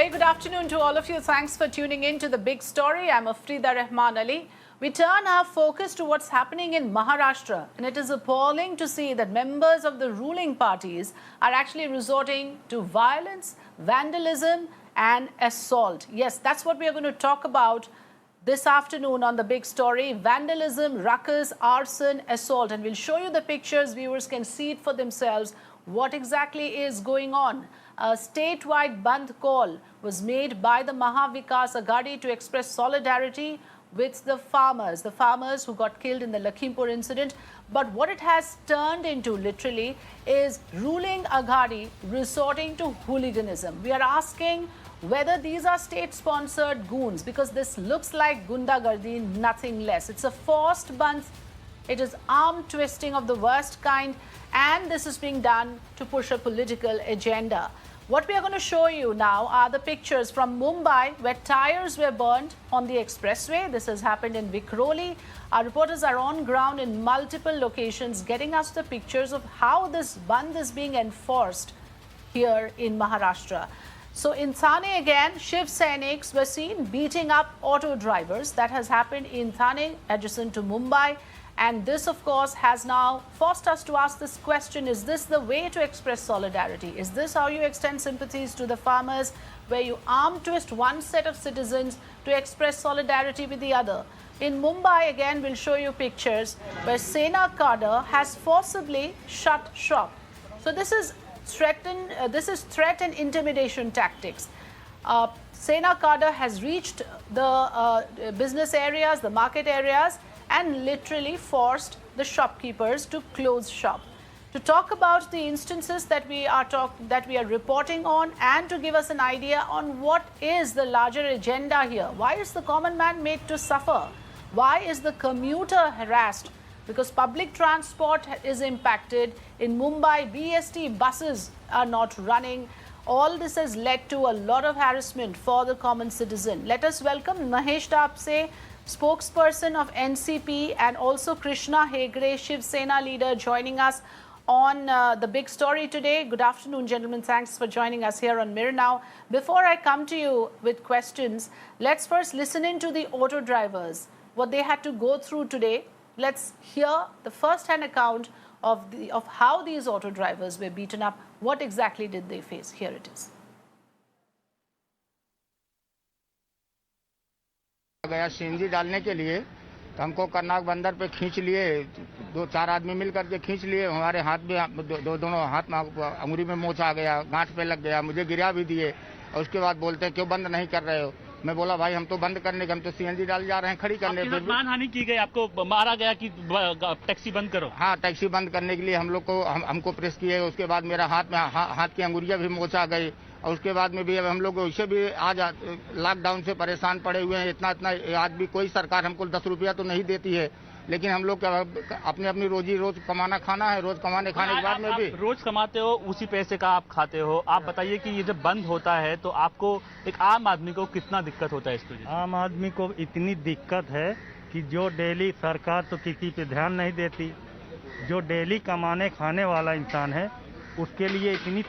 Very good afternoon to all of you. Thanks for tuning in to The Big Story. I'm Afrida Rahman Ali. We turn our focus to what's happening in Maharashtra, and it is appalling to see that members of the ruling parties are actually resorting to violence, vandalism and assault. Yes, that's what we are going to talk about this afternoon on The Big Story. Vandalism, ruckus, arson, assault. And we'll show you the pictures. Viewers can see it for themselves. What exactly is going on? A statewide Bandh call was made by the Maha Vikas Aghadi to express solidarity with the farmers who got killed in the Lakhimpur incident. But what it has turned into literally is ruling Aghadi resorting to hooliganism. We are asking whether these are state-sponsored goons, because this looks like gundagardi, nothing less. It's a forced Bandh. It is arm twisting of the worst kind, and this is being done to push a political agenda. What we are going to show you now are the pictures from Mumbai, where tires were burned on the expressway. This has happened in Vikhroli. Our reporters are on ground in multiple locations getting us the pictures of how this Bandh is being enforced here in Maharashtra. So in Thane again, Shiv Sainiks were seen beating up auto drivers. That has happened in Thane, adjacent to Mumbai. And this, of course, has now forced us to ask this question: is this the way to express solidarity? Is this how you extend sympathies to the farmers, where you arm twist one set of citizens to express solidarity with the other? In Mumbai, again, we'll show you pictures where Sena cadre has forcibly shut shop. So this is threat and intimidation tactics. Sena cadre has reached the business areas, the market areas, and literally forced the shopkeepers to close shop. To talk about the instances that we are reporting on, and to give us an idea on what is the larger agenda here. Why is the common man made to suffer? Why is the commuter harassed? Because public transport is impacted. In Mumbai, BST buses are not running. All this has led to a lot of harassment for the common citizen. Let us welcome Mahesh Dapse, spokesperson of NCP, and also Krishna Hegde, Shiv Sena leader, joining us on The Big Story today. Good afternoon, gentlemen. Thanks for joining us here on Mirror Now. Before I come to you with questions, let's first listen in to the auto drivers, what they had to go through today. Let's hear the first-hand account of how these auto drivers were beaten up. What exactly did they face? Here it is. गया CNG डालने के लिए, तो हमको करनाक बंदर पे खींच लिए, दो चार आदमी मिल करके खींच लिए। हमारे हाथ में दोनों हाथ में अंगुली में मोच आ गया, गांठ पे लग गया, मुझे गिरा भी दिए। और उसके बाद बोलते हैं क्यों बंद नहीं कर रहे हो? मैं बोला भाई हम तो बंद करने के, हम तो सीएनजी डाल जा रहे हैं खड़ी करने। फिर मानहानि की गई, आपको मारा गया कि टैक्सी बंद करो? हाँ, टैक्सी बंद करने के लिए हम लोग को हमको प्रेस किए। उसके बाद मेरा हाथ की अंगुलियां भी मोच आ गई। और उसके बाद में भी अब हम लोग वैसे भी आज लॉकडाउन से परेशान पड़े हुए हैं। इतना आज भी कोई सरकार हमको 10 रुपया तो नहीं देती है, लेकिन हम लोग अपनी रोजी रोज कमाना खाना है। रोज कमाने खाने के बाद में भी रोज कमाते हो, उसी पैसे का आप खाते हो। आप बताइए कि ये जब बंद होता है तो आपको, एक आम आदमी को कितना दिक्कत होता है इस वजह से? आम आदमी को इतनी दिक्कत है कि जो डेली, सरकार तो किसी पे ध्यान नहीं देती, जो डेली कमाने खाने वाला इंसान है उसके लिए इतनी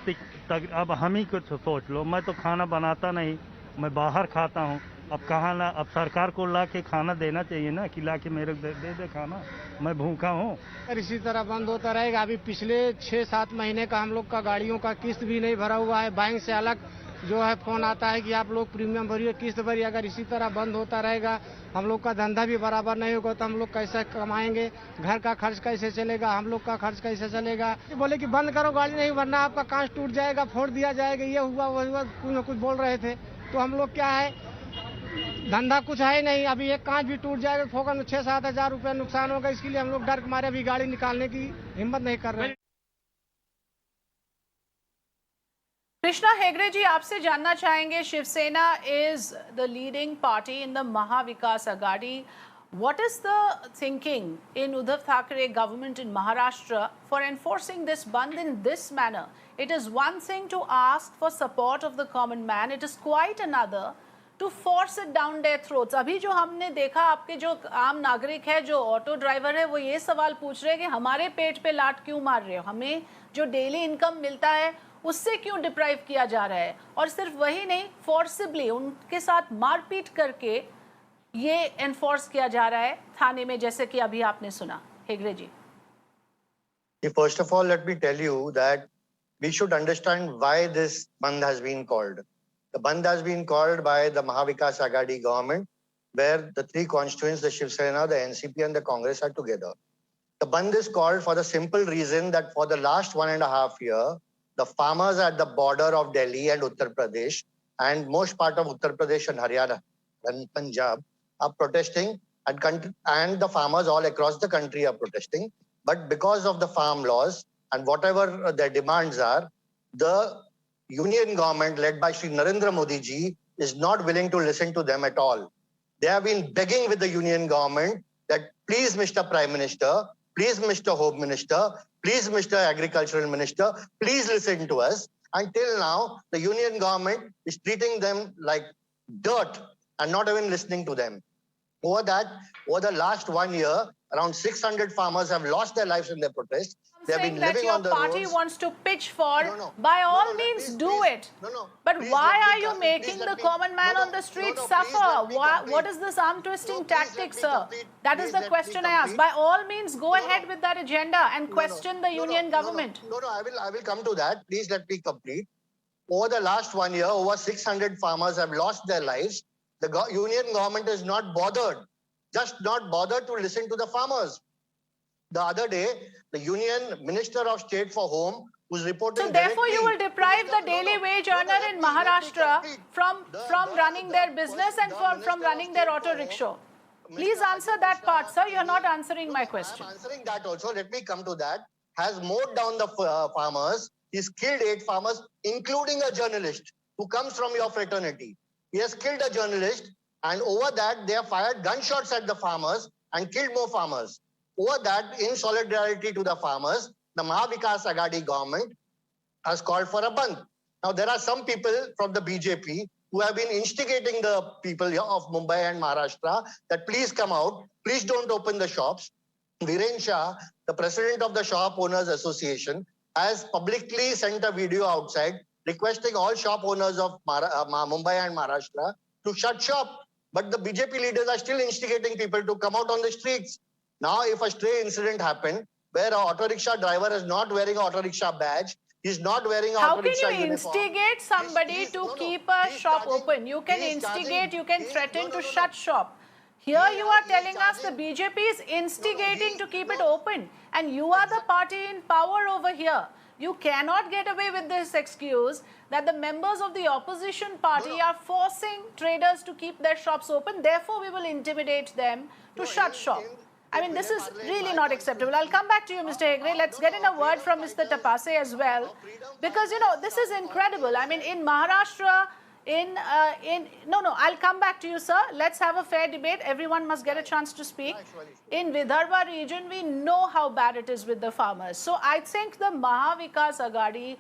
अब हम ही कुछ सोच लो। मैं तो खाना बनाता नहीं, मैं बाहर खाता हूँ। अब कहाँ ना, अब सरकार को ला के खाना देना चाहिए ना, कि ला के मेरे दे खाना, मैं भूखा हूँ। इसी तरह बंद होता रहेगा। अभी पिछले 6-7 महीने का हम लोग का गाड़ियों का किस्त भी नहीं भरा हुआ है। बैंक से अलग जो है फोन आता है कि आप लोग प्रीमियम भरिए, किस्त भरिए। अगर इसी तरह बंद होता रहेगा, हम लोग का धंधा भी बराबर नहीं होगा, तो हम लोग कैसे कमाएंगे? घर का खर्च कैसे चलेगा? हम लोग का खर्च कैसे चलेगा? बोले कि बंद करो गाड़ी, नहीं वरना आपका कांच टूट जाएगा, फोड़ दिया जाएगा, ये हुआ वो हुआ, कुछ न कुछ बोल रहे थे। तो हम लोग क्या है, धंधा कुछ है नहीं। अभी एक कांच भी टूट जाएगा, फोकन 6-7 हजार रुपया नुकसान होगा। इसके लिए हम लोग डर के मारे अभी गाड़ी निकालने की हिम्मत नहीं कर रहे। कृष्णा हेगड़े जी, आपसे जानना चाहेंगे, Shiv Sena is the leading party in the Maha Vikas Aghadi. What is the thinking in Uddhav Thackeray government in Maharashtra for enforcing this Bandh in this manner? It is one thing to ask for support of the common man. It is quite another to force it down their throats. अभी जो हमने देखा, आपके जो आम नागरिक है, जो ऑटो ड्राइवर है, वो ये सवाल पूछ रहे हैं कि हमारे पेट पे लात क्यों मार रहे हो? हमें जो डेली इनकम मिलता है उससे क्यों डिप्राइव किया जा रहा है? और सिर्फ वही नहीं, फोर्सिबली उनके साथ मारपीट करके ये एनफोर्स किया जा रहा है थाने में, जैसे कि अभी आपने सुना। हेगड़े जी, First of all, let me tell you that we should understand why this Bandh has been called. The Bandh has been called by the Mahavikas Aghadi government, where the three constituents, the Shiv Sena, the NCP and the Congress are together. The Bandh is called for the simple reason that for the last 1.5 years, the farmers at the border of Delhi and Uttar Pradesh and most part of Uttar Pradesh and Haryana and Punjab are protesting, and the farmers all across the country are protesting. But because of the farm laws and whatever their demands are, the union government led by Shri Narendra Modi ji is not willing to listen to them at all. They have been begging with the union government that please, Mr. Prime Minister, please, Mr. Home Minister, please, Mr. Agricultural Minister, please listen to us. Until now, the union government is treating them like dirt and not even listening to them. Over the last 1 year, around 600 farmers have lost their lives in their protest. They have saying been that living your on the party roads. wants to pitch for, No. by all No, means please, do please. it. No. But Please why let are me you come- making please the let me- common man No, on the street please suffer? let me What complete. is this arm twisting No, please let tactic, me sir? complete. That is Please the let me question I asked. complete. By all means, go No. ahead with that agenda and question the union government. No, I will come to that. Please let me complete. Over the last 1 year, over 600 farmers have lost their lives. The union government is not bothered, just not bothered to listen to the farmers. The other day, the Union Minister of State for Home was reporting. So therefore, you will directly deprive to the Mr. daily wage no, earner let in me Maharashtra complete. from running The their business person- and the from Minister running of their State auto for rickshaw. Home, Please Mr. answer Ajay that part, Mishra, sir. You're not answering my question. I'm answering that also. Let me come to that. Has mowed down the farmers. He's killed 8 farmers, including a journalist who comes from your fraternity. He has killed a journalist, and over that, they have fired gunshots at the farmers and killed more farmers. Over that, in solidarity to the farmers, the Mahavikas Aghadi government has called for a bandh. Now, there are some people from the BJP who have been instigating the people of Mumbai and Maharashtra that please come out, please don't open the shops. Viren Shah, the president of the Shop Owners Association, has publicly sent a video outside requesting all shop owners of Mumbai and Maharashtra to shut shop. But the BJP leaders are still instigating people to come out on the streets. Now, if a stray incident happened where an auto rickshaw driver is not wearing an auto rickshaw badge, he's not wearing an How auto can rickshaw you uniform. instigate somebody to keep a shop open? You can instigate, you can threaten to shut shop. Here you are telling us the BJP is instigating to keep it open, and you are the party in power over here. You cannot get away with this excuse that the members of the opposition party are forcing traders to keep their shops open. Therefore, we will intimidate them to shut shop. I mean, this is really not acceptable. I'll come back to you, Mr. Hegde. Let's get in a word from Mr. Tapase as well, because, you know, this is incredible. I mean, in Maharashtra, I'll come back to you, sir. Let's have a fair debate. Everyone must get a chance to speak. In Vidarbha region, we know how bad it is with the farmers. So I think the Mahavikas Aghadi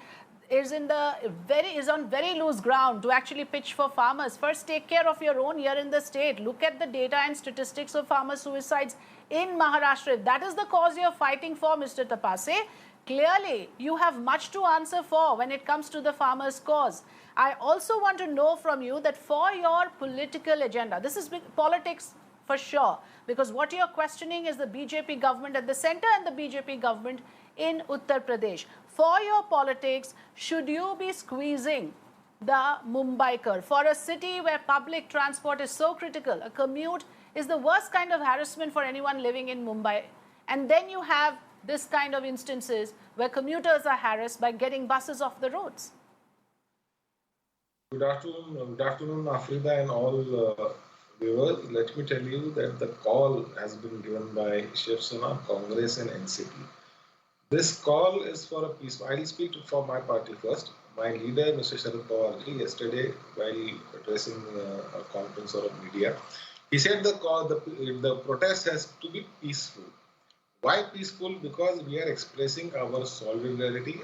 is on very loose ground to actually pitch for farmers. First, take care of your own here in the state. Look at the data and statistics of farmer suicides in Maharashtra. If that is the cause you're fighting for, Mr. Tapase, clearly you have much to answer for when it comes to the farmers' cause. I also want to know from you that for your political agenda, this is politics for sure, because what you're questioning is the BJP government at the center and the BJP government in Uttar Pradesh. For your politics, should you be squeezing the Mumbaikar? For a city where public transport is so critical, a commute is the worst kind of harassment for anyone living in Mumbai. And then you have this kind of instances where commuters are harassed by getting buses off the roads. Good afternoon, Afrida and all viewers. Let me tell you that the call has been given by Shiv Sena, Congress and NCP. This call is for a peace. I'll speak for my party first. My leader, Mr. Sharad Pawar ji, yesterday while addressing a conference or a media, he said the protest has to be peaceful. Why peaceful? Because we are expressing our solidarity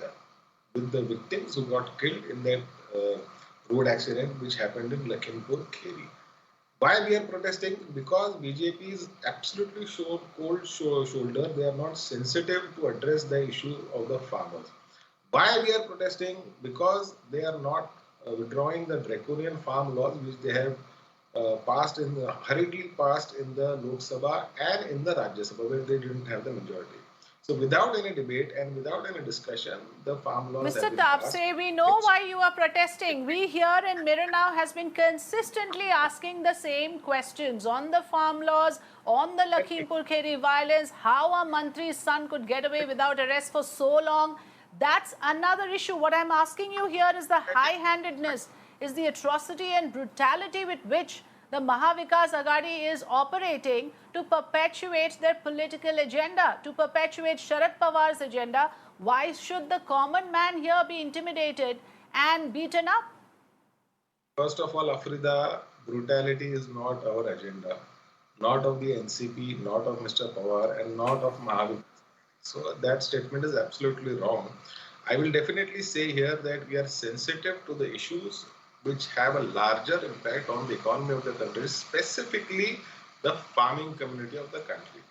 with the victims who got killed in that road accident which happened in Lakhimpur Kheri. Why we are protesting? Because BJP is absolutely cold shoulder. They are not sensitive to address the issue of the farmers. Why we are protesting? Because they are not withdrawing the draconian farm laws which they have hurriedly passed in the Lok Sabha and in the Rajya Sabha where they didn't have the majority. So without any debate and without any discussion, the farm laws Mr. have been passed. Tapse, we know why you are protesting. We here in Mirror Now has been consistently asking the same questions on the farm laws, on the Lakhimpur Kheri violence, how a mantri's son could get away without arrest for so long. That's another issue. What I'm asking you here is the high-handedness, is the atrocity and brutality with which the Mahavikas Aghadi is operating to perpetuate their political agenda, to perpetuate Sharad Pawar's agenda. Why should the common man here be intimidated and beaten up? First of all, Afrida, brutality is not our agenda, not of the NCP, not of Mr. Pawar, and not of Mahavikas. So that statement is absolutely wrong. I will definitely say here that we are sensitive to the issues which have a larger impact on the economy of the country, specifically the farming community of the country.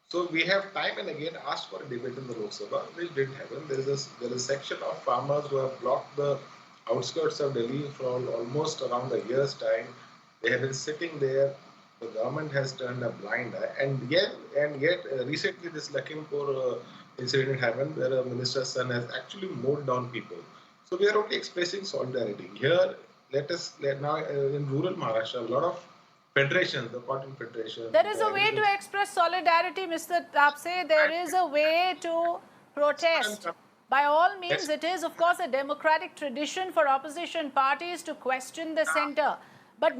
So we have time and again asked for a debate in the Lok Sabha, which didn't happen. There is a section of farmers who have blocked the outskirts of Delhi for almost around a year's time. They have been sitting there. The government has turned a blind eye, and yet recently this Lakhimpur incident happened where a minister's son has actually mowed down people. So we are only expressing solidarity here. Now in rural Maharashtra, a lot of federations, the Cotton Federation. There is a way to express solidarity, Mr. Tapse. There is a way to protest. By all means, it is, of course, a democratic tradition for opposition parties to question the center. But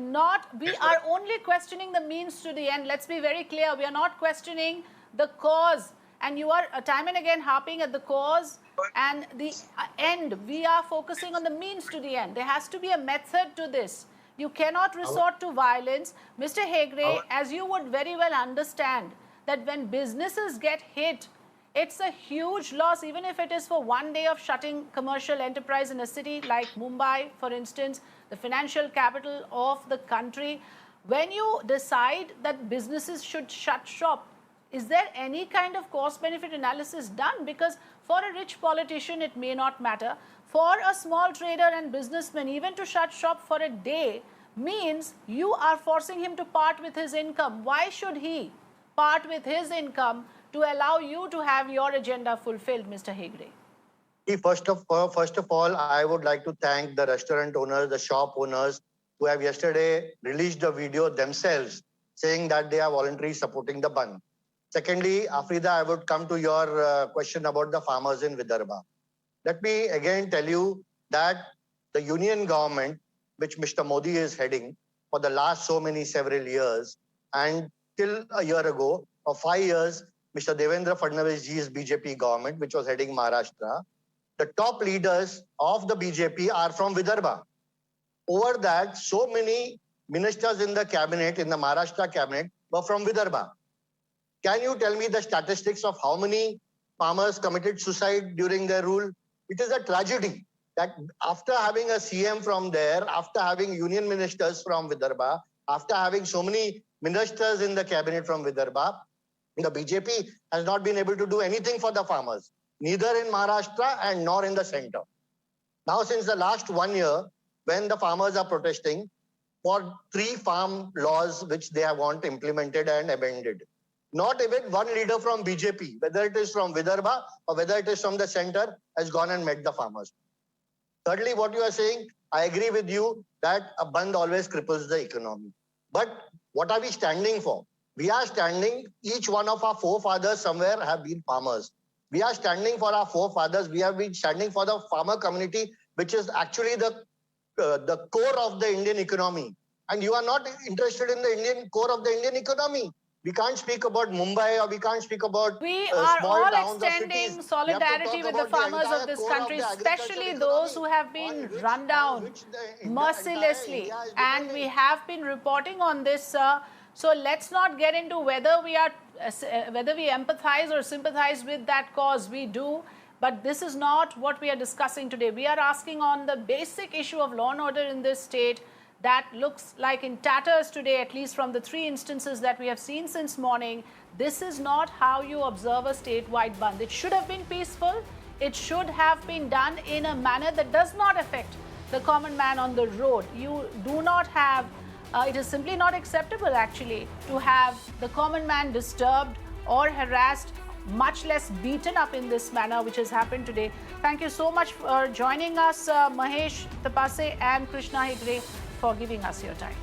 we are only questioning the means to the end. Let's be very clear. We are not questioning the cause. And you are time and again harping at the cause and the end. We are focusing on the means to the end. There has to be a method to this. You cannot resort to violence. Mr. Hegde, as you would very well understand, that when businesses get hit, it's a huge loss, even if it is for one day of shutting commercial enterprise in a city like Mumbai, for instance, the financial capital of the country. When you decide that businesses should shut shop, is there any kind of cost-benefit analysis done? Because for a rich politician, it may not matter. For a small trader and businessman, even to shut shop for a day means you are forcing him to part with his income. Why should he part with his income to allow you to have your agenda fulfilled, Mr. Hegde? First of all, I would like to thank the restaurant owners, the shop owners who have yesterday released a video themselves saying that they are voluntarily supporting the Bandh. Secondly, Afrida, I would come to your question about the farmers in Vidarbha. Let me again tell you that the union government, which Mr. Modi is heading for the last several years, and till a year ago, for 5 years, Mr. Devendra Fadnavis ji's BJP government, which was heading Maharashtra, the top leaders of the BJP are from Vidarbha. Over that, so many ministers in the cabinet, in the Maharashtra cabinet, were from Vidarbha. Can you tell me the statistics of how many farmers committed suicide during their rule? It is a tragedy that after having a CM from there, after having union ministers from Vidarbha, after having so many ministers in the cabinet from Vidarbha, the BJP has not been able to do anything for the farmers, neither in Maharashtra and nor in the center. Now, since the last 1 year, when the farmers are protesting for 3 farm laws which they have want implemented and amended, not even one leader from BJP, whether it is from Vidarbha or whether it is from the center, has gone and met the farmers. Thirdly, what you are saying, I agree with you that a Bandh always cripples the economy. But what are we standing for? We are standing, each one of our forefathers somewhere have been farmers. We are standing for our forefathers. We have been standing for the farmer community, which is actually the core of the Indian economy. And you are not interested in the core of the Indian economy. We can't speak about Mumbai or we can't speak about We are small all towns or extending cities. solidarity with the farmers of this country, especially those who have been run down mercilessly. And we have been reporting on this, sir. So let's not get into whether we empathize or sympathize with that cause. We do. But this is not what we are discussing today. We are asking on the basic issue of law and order in this state that looks like in tatters today, at least from the 3 instances that we have seen since morning. This is not how you observe a statewide Bandh. It should have been peaceful. it should have been done in a manner that does not affect the common man on the road. You do not have, it is simply not acceptable actually to have the common man disturbed or harassed, much less beaten up in this manner, which has happened today. Thank you so much for joining us, Mahesh Tapase and Krishna Hegde, for giving us your time.